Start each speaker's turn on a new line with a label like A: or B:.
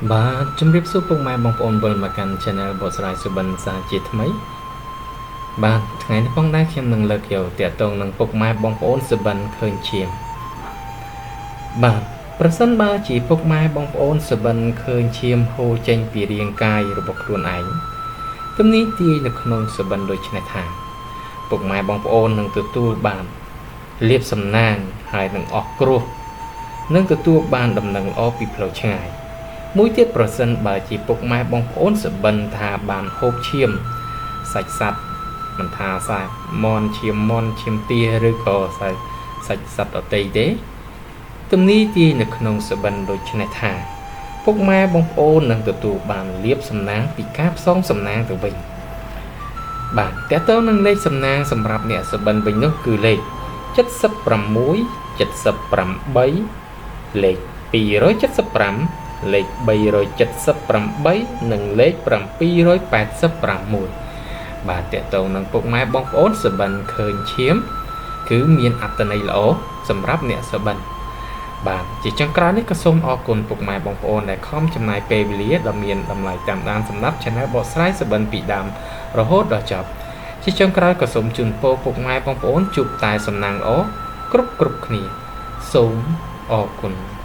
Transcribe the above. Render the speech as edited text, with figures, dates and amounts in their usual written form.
A: បាទជំរាបសួរពុកម៉ែបងប្អូនវិលមកកាន់ Channel បកស្រាយសុបិនសាជាថ្មីបាទថ្ងៃនេះផងដែរខ្ញុំនឹងលើកយកទាក់ទងនឹងពុកម៉ែបងប្អូនសុបិនឃើញឈាមបាទប្រសិនបើជាពុកម៉ែបងប្អូនសុបិនឃើញឈាមហូរចេញពីរាងកាយរបស់ខ្លួនឯងទំនីទាយនៅក្នុងសុបិនដូចនេះថាពុកម៉ែបងប្អូននឹងទទួលបានលាភសំណាងហើយនឹងអស់គ្រោះនឹងទទួលបានដំណឹងល្អពីផ្លូវឆ្ងាយមួយទៀតប្រសិនបើជាពុកម៉ែបងប្អូនសុបិនថាបានហូបឈាមសាច់សត្វមិនថាសាច់មន់ឈាមទាឬក៏សាច់សត្វដទៃទេទំនីទាយនៅក្នុងសុបិនដូចនេះថាពុកម៉ែបងប្អូននឹងទទួលបានលាភសំណាងពីការផ្សងសំណាងទៅវិញបាទតើតើនឹងលេខសំណាងសម្រាប់អ្នកសុបិនវិញនោះគឺលេខ76 78លេខ275លេខ378និងលេខ786បាទតើតើនឹងពុកម៉ែបងប្អូនសុបិនឃើញឈាមគឺមានអត្ថន័យល្អសម្រាប់អ្នកសុបិនបាទជាចុងក្រោយនេះក៏សូមអរគុណពុកម៉ែបងប្អូនដែលខំចំណាយពេលវេលាដ៏មានតម្លៃតាមដានសម្រាប់ Channel បកស្រាយសុបិនពីដើមរហូតដល់ចប់ជាចុងក្រោយក៏សូមជូនពរពុកម៉ែបងប្អូនជួបតែសំណាងល្អគ្រប់គ្នាសូមអរគុណ